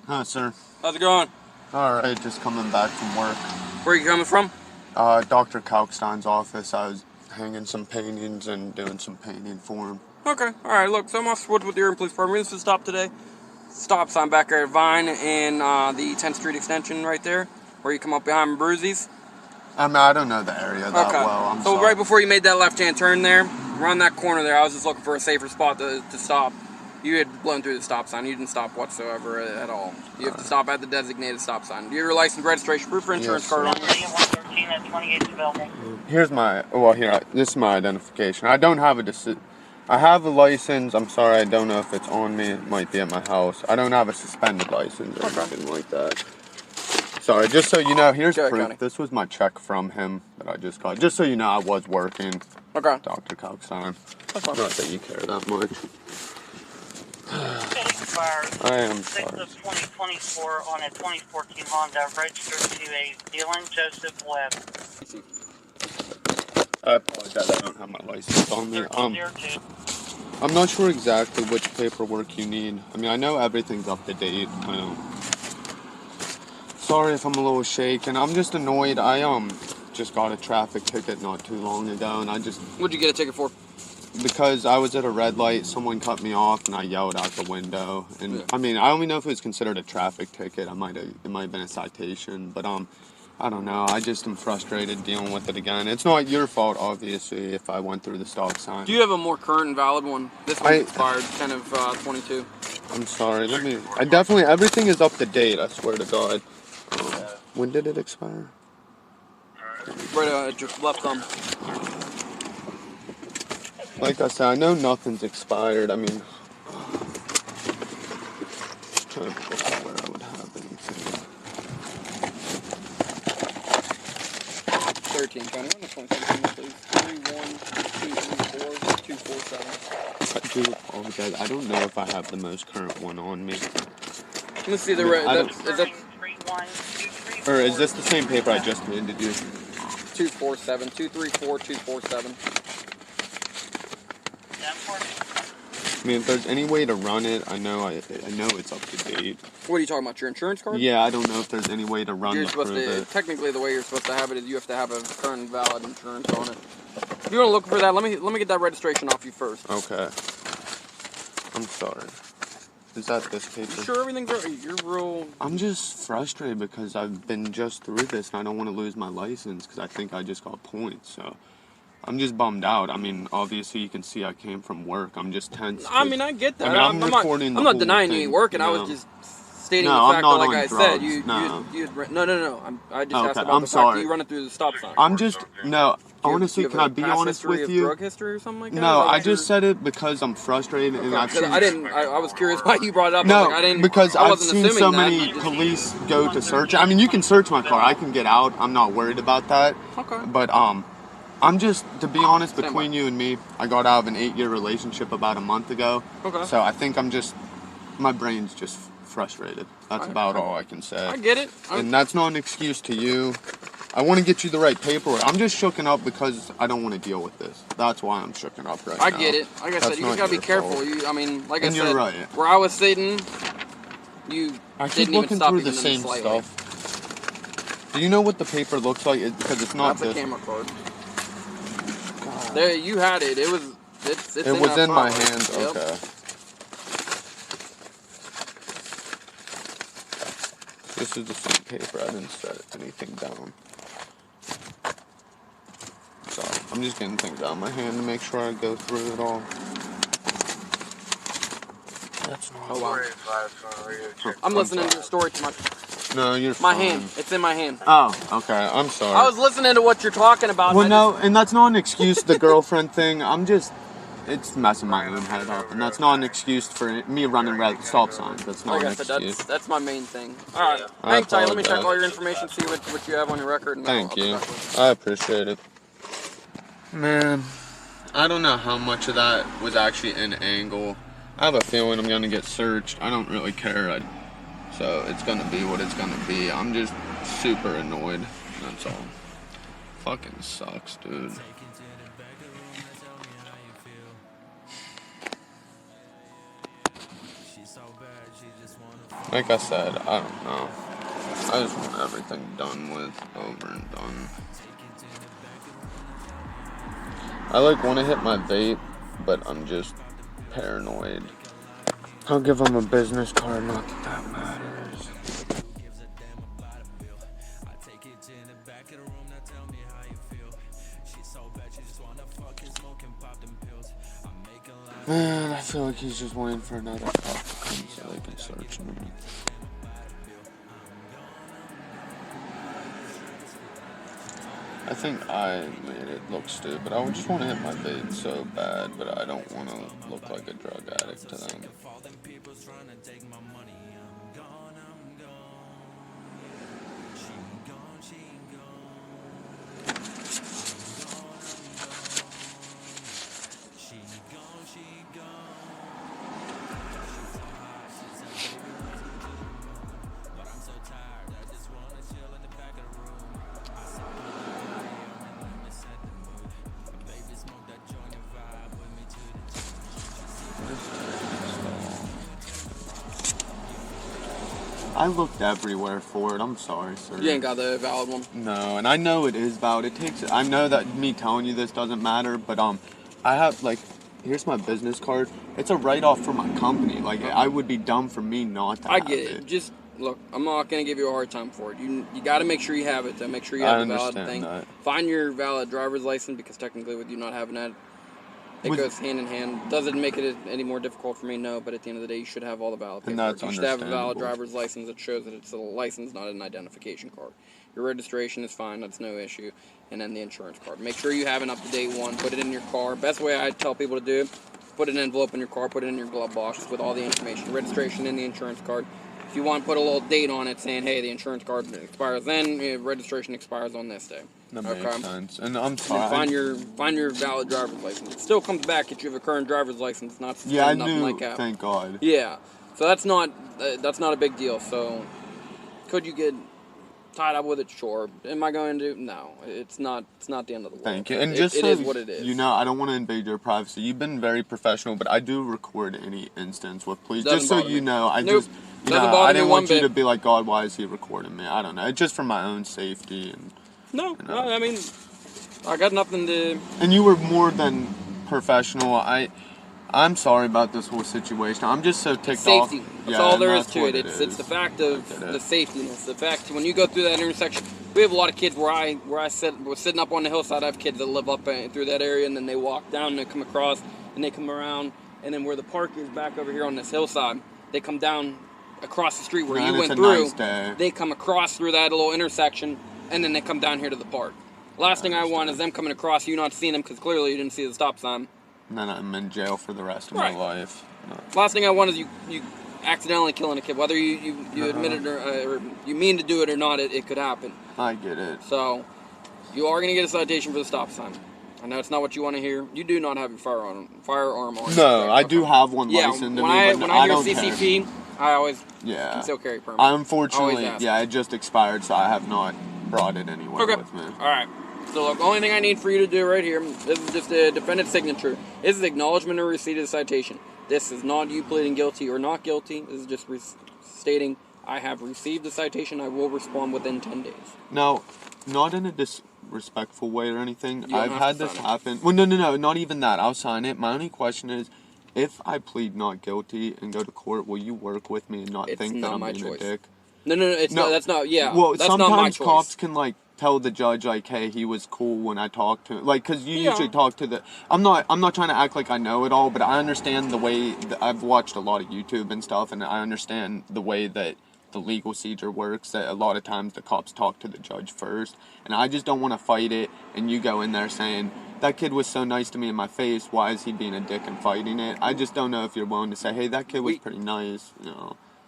Huh, sir. How's it going? Alright, just coming back from work. Where are you coming from? Dr. Kalkstein's office. I was hanging some paintings and doing some painting for him. Okay, alright, look, so I'm off Woods with the Urban Police Department. This is a stop today. Stop sign back there at Vine and the 10th Street extension right there, where you come up behind Bruzy's. I mean, I don't know the area that well. I'm so sorry. Right before you made that left-hand turn there, around that corner there, I was just looking for a safer spot to stop. You had blown through the stop sign. You didn't stop whatsoever at all. You have to stop at the designated stop sign. Do you have your license, registration, proof, or insurance card on you? 113 at 28 available. Here's my, this is my identification. I don't have I have a license. I'm sorry, I don't know if it's on me. It might be at my house. I don't have a suspended license or anything like that. Sorry, just so you know, here's proof. Connie. This was my check from him that I just got. Just so you know, I was working. Okay. Dr. Kalkstein. Not that you care that much. I am sorry. 6 of 2024 on a 2014 Honda registered to a Dylan Joseph Webb. I apologize, I don't have my license on me. 1302. I'm not sure exactly which paperwork you need. I mean, I know everything's up to date. I know. Sorry if I'm a little shaken. I'm just annoyed. I just got a traffic ticket not too long ago, and What'd you get a ticket for? because I was at a red light, someone cut me off, and I yelled out the window. And I mean, I don't even know if it was considered a traffic ticket. It might have been a citation, but I don't know. I just am frustrated dealing with it again. It's not your fault, obviously, if I went through the stop sign. Do you have a more current and valid one? This one's expired, 10 of 22. I'm sorry. Everything is up to date, I swear to God. When did it expire? Right at your left thumb. Like I said, I know nothing's expired. I mean, just trying to look at where I would have anything. 13, Connie. Run this one, please. 31234 247. I do apologize. I don't know if I have the most current one on me. Let me see the Or is this the same paper I just handed you? 247, 234, 247. I mean, if there's any way to run it, I know it's up to date. What are you talking about? Your insurance card? Yeah, I don't know if there's any way to run it. Technically, the way you're supposed to have it is you have to have a current and valid insurance on it. If you want to look for that, let me get that registration off you first. Okay. I'm sorry. Is that this paper? You sure everything's right? You're real... I'm just frustrated because I've been just through this and I don't want to lose my license because I think I just got points, so... I'm just bummed out. I mean, obviously you can see I came from work. I'm just tense. I mean, I get that. I mean, I'm not denying you ain't working. No. I was just stating the fact that, like I said, I just asked about the fact that you run it through the stop sign. Honestly, can I be honest with you? Drug history or something like that? No, I just said it because I'm frustrated and I've seen... I was curious why you brought it up. No, because I've seen so many police go to search. I mean, you can search my car. I can get out. I'm not worried about that. Okay. But, I'm just, to be honest, between you and me, I got out of an 8-year relationship about a month ago. Okay. So I think my brain's just frustrated. That's about all I can say. I get it. And that's not an excuse to you. I want to get you the right paperwork. I'm just shooken up because I don't want to deal with this. That's why I'm shooken up right now. I get it. Like I said, you just gotta be careful. Like I said, you're right. Where I was sitting, I keep looking through the same stuff. Do you know what the paper looks like? Because it's not That's a camera card. There, you had it. It was in my hand. Yep. Okay. This is the same paper. I didn't set anything down. So I'm just getting things out of my hand to make sure I go through it all. That's not. Oh wow. I'm listening to your story too much. No, you're my fine. hand. It's in my hand. Oh, okay. I'm sorry. I was listening to what you're talking about. Well, no, and that's not an excuse, the girlfriend thing. It's messing my own head up, and that's not an excuse for me running red stop signs. That's not an excuse. That's my main thing. All right. Hang tight. Let me check all your information, see what you have on your record. And Thank you. I appreciate it. Man, I don't know how much of that was actually an angle. I have a feeling I'm going to get searched. I don't really care. So it's going to be what it's going to be. I'm just super annoyed. That's all. Fucking sucks, dude. Like I said, I don't know. I just want everything done with, over and done. I want to hit my vape, but I'm just paranoid. I'll give them a business card, not that that matters. Man, I feel like he's just waiting for another cop to come so they can search him. I think I made it look stupid. I just want to hit my vape so bad, but I don't want to look like a drug addict to them. I looked everywhere for it. I'm sorry, sir. You ain't got the valid one. No, and I know it is valid. I know that me telling you this doesn't matter, but I have here's my business card. It's a write-off for my company. I would be dumb for me not to. I get it. Just look, I'm not gonna give you a hard time for it. You got to make sure you have it. To make sure you have the valid thing. That. Find your valid driver's license, because technically, with you not having that, it goes hand in hand. Doesn't make it any more difficult for me, no. But at the end of the day, you should have all the valid paperwork. And that's you should have a valid understandable. driver's license that shows that it's a license, not an identification card. Your registration is fine. That's no issue. And then the insurance card. Make sure you have an up-to-date one. Put it in your car. Best way I tell people to do it, put an envelope in your car. Put it in your glove box with all the information. Registration and the insurance card. If you want to put a little date on it saying, hey, the insurance card expires then, registration expires on this day. That makes sense. And I'm sorry. And find your valid driver's license. It still comes back if you have a current driver's license, not yeah, I nothing knew. like that. Thank God. Yeah, so that's not a big deal. So could you get tied up with it? Sure. Am I going to? No, it's not the end of the world. Thank you. And it just so is what it is. You know, I don't want to invade your privacy. You've been very professional, but I do record any instance with police. Just so you know, I nope. just. I didn't want you to be like, God, why is he recording me? I don't know. It's just for my own safety. And no, I mean, I got nothing to. And you were more than professional. I'm sorry about this whole situation. I'm just so ticked off. Safety. That's all there is to it. It's the fact of the safetiness. The fact when you go through that intersection, we have a lot of kids where I was sitting up on the hillside. I have kids that live up through that area, and then they walk down and they come across and they come around, and then where the park is back over here on this hillside, they come down across the street where you went through. Nice they come across through that little intersection, and then they come down here to the park. Last thing I want is them coming across, you not seeing them because clearly you didn't see the stop sign. And then I'm in jail for the rest of my life. No. Last thing I want is you accidentally killing a kid. Whether you admit it or you mean to do it or not, it could happen. I get it. So you are going to get a citation for the stop sign. I know it's not what you want to hear. You do not have your firearm on. No, I do have one licensed. When to I me, but hear don't CCP, care. I always can still carry a permit. Unfortunately, it just expired, so I have not brought it anywhere with me. All right. So look, the only thing I need for you to do right here, this is just a defendant's signature. This is acknowledgement or receipt of the citation. This is not you pleading guilty or not guilty. This is just stating I have received the citation. I will respond within 10 days. Now, not in a disrespectful way or anything. I've had this happen. Well, no, not even that. I'll sign it. My only question is, if I plead not guilty and go to court, will you work with me and not think that I'm being a dick? No, that's not. Yeah. Well, that's sometimes not my choice. cops can tell the judge hey, he was cool when I talked to him. Because you usually talk to the. I'm not trying to act like I know it all, but I understand the way I've watched a lot of YouTube and stuff, and I understand the way that the legal procedure works. That a lot of times the cops talk to the judge first, and I just don't want to fight it. And you go in there saying, that kid was so nice to me in my face, why is he being a dick and fighting it? I just don't know if you're willing to say, hey, that kid was pretty nice,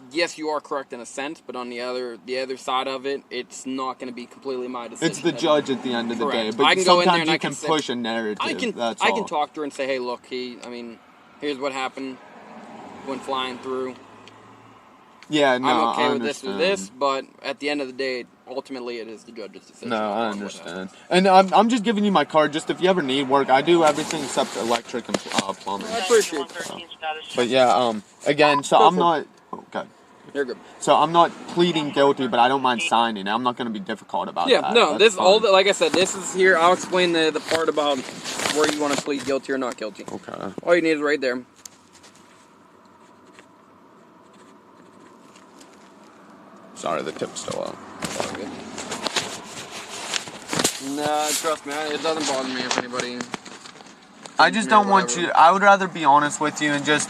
Yes, you are correct in a sense, but on the other side of it, it's not going to be completely my decision. It's the judge at the end of the day, but I can go in there sometimes and you can push a narrative. I can talk to her and say, hey, look, here's what happened, went flying through. Yeah, no, I'm okay I with this or understand. this, but at the end of the day, ultimately it is the judge's decision. No, I on what understand. happens. And I'm just giving you my card. Just if you ever need work, I do everything except electric and plumbing. I appreciate it. 113 status But check. yeah, again, so I'm not. Oh, God. You're good. So I'm not pleading guilty, but I don't mind signing. I'm not going to be difficult about Yeah, that. no, That's this all fine. like I said, this is here. I'll explain the part about where you want to plead guilty or not guilty. Okay. All you need is right there. Sorry, the tip's still up. All good. No, trust me, it doesn't bother me if anybody. I just don't want you. I would rather be honest with you and just.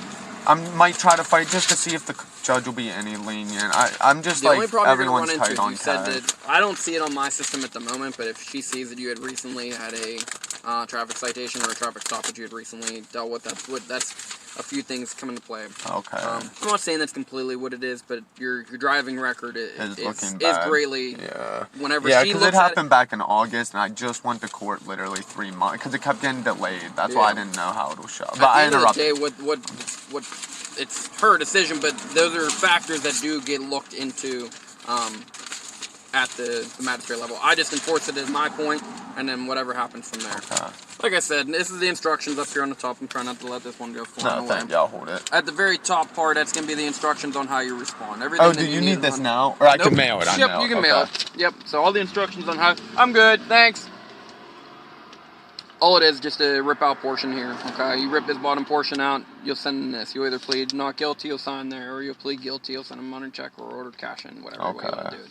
I might try to fight just to see if the judge will be any lenient. I'm just The like only problem you're everyone's gonna run tight into on is you said cash. that I don't see it on my system at the moment, but if she sees that you had recently had a traffic citation or a traffic stop that you had recently dealt with, that's a few things come into play. Okay. I'm not saying that's completely what it is, but your driving record Is looking is bad. greatly. Yeah. Whenever Yeah, she because looks it at happened back in August, and I just went to court literally 3 months because it kept getting delayed. That's why I didn't know how it was show. But I at the end of the interrupted. day, what it's her decision, but those are factors that do get looked into at the magistrate level. I just enforce it as my point, and then whatever happens from there. Okay. Like I said, this is the instructions up here on the top. I'm trying not to let this one go flying No, away. thank you. I'll hold it. At the very top part, that's going to be the instructions on how you respond. Everything. Oh, that do you need this now? Or Nope. I can mail it? Yep, you can mail it. Yep, so all the instructions on how... I'm good, thanks. All it is just a rip out portion here, okay? You rip this bottom portion out, you'll send in this. You either plead not guilty, you'll sign there, or you'll plead guilty, you'll send a money check or order cash in, whatever way you want to do it.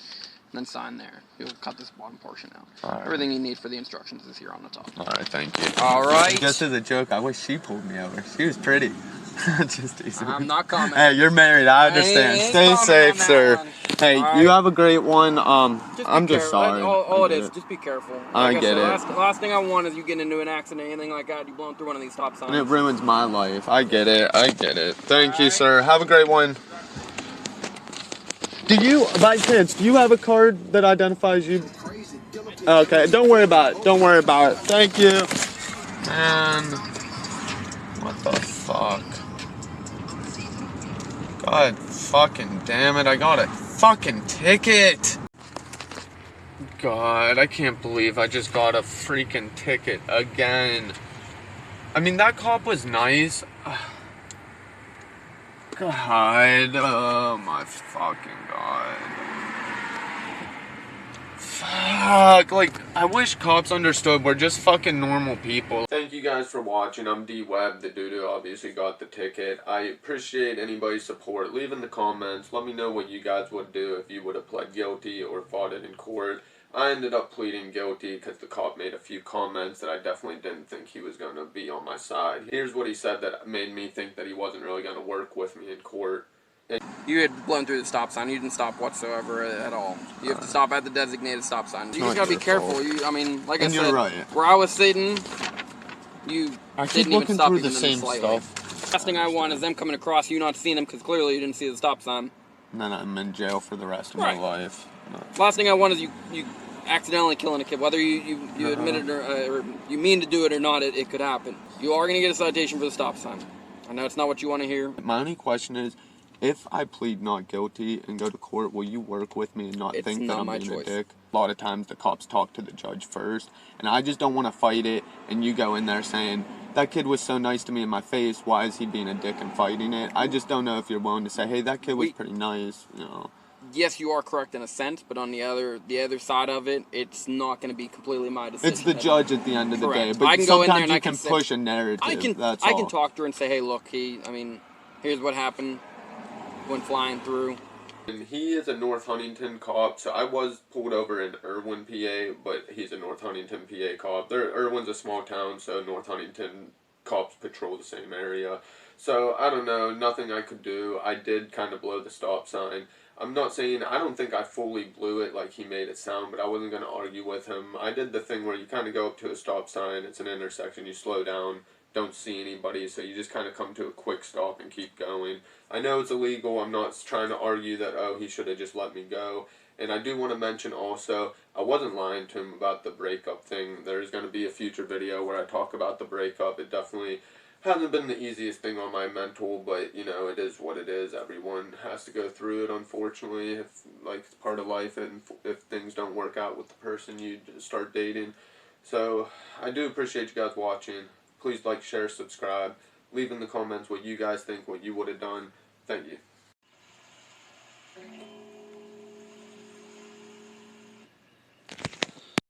And then sign there. You'll cut this bottom portion out. All right. Everything you need for the instructions is here on the top. All right, thank you. All right. Just as a joke, I wish she pulled me over. She was pretty. Just teasing. I'm not commenting. Hey, you're married. I understand. ain't Stay safe, sir. one. Hey, All you right. have a great one. I'm just careful. sorry. All it is, just be careful. I Like get said, it. Last thing I want is you getting into an accident, anything like that. You blowing through one of these stop signs. And it ruins my life. I get it. I get it. Thank you, Alright. sir. Have a great one. Do you, by chance, do you have a card that identifies you? Okay, don't worry about it. Don't worry about it. Thank you. Man, what the fuck? God fucking damn it, I got a fucking ticket. God, I can't believe I just got a freaking ticket again. I mean, that cop was nice. God, oh my fucking God. Fuck, like, I wish cops understood we're just fucking normal people. Thank you guys for watching. I'm D-Webb, the dude who obviously got the ticket. I appreciate anybody's support. Leave in the comments. Let me know what you guys would do if you would have pled guilty or fought it in court. I ended up pleading guilty because the cop made a few comments that I definitely didn't think he was going to be on my side. Here's what he said that made me think that he wasn't really going to work with me in court. You had blown through the stop sign. You didn't stop whatsoever at all. You have to stop at the designated stop sign. You just gotta be careful. I mean, like I said, right. where I was sitting, you I keep didn't even looking stop through even the same slightly. stuff. Last thing I want is them coming across, you not seeing them because clearly you didn't see the stop sign. And then I'm in jail for the rest of my life. No. Last thing I want is you accidentally killing a kid. Whether you admit it or you mean to do it or not, it could happen. You are gonna get a citation for the stop sign. I know it's not what you want to hear. My only question is, if I plead not guilty and go to court, will you work with me and not think that I'm being a dick? A lot of times the cops talk to the judge first, and I just don't want to fight it, and you go in there saying, that kid was so nice to me in my face, why is he being a dick and fighting it? I just don't know if you're willing to say, hey, that kid was pretty nice, you know. Yes, you are correct in a sense, but on the other side of it, it's not going to be completely my decision. It's the judge at the end of the day, but I can go in there and sometimes you can push a narrative. I can talk to her and say, hey, look, here's what happened. Went flying through. And he is a North Huntington cop, so I was pulled over in Irwin, PA, but he's a North Huntington, PA cop. Irwin's a small town, so North Huntington cops patrol the same area. So, I don't know, nothing I could do. I did kind of blow the stop sign. I'm not saying, I don't think I fully blew it like he made it sound, but I wasn't going to argue with him. I did the thing where you kind of go up to a stop sign, it's an intersection, you slow down, don't see anybody, so you just kind of come to a quick stop and keep going. I know it's illegal. I'm not trying to argue that, oh, he should have just let me go. And I do want to mention also, I wasn't lying to him about the breakup thing. There's going to be a future video where I talk about the breakup. It definitely hasn't been the easiest thing on my mental, but you know, it is what it is. Everyone has to go through it, unfortunately. If like it's part of life, and if things don't work out with the person you start dating. So I do appreciate you guys watching. Please like, share, subscribe. Leave in the comments what you guys think, what you would have done. Thank you.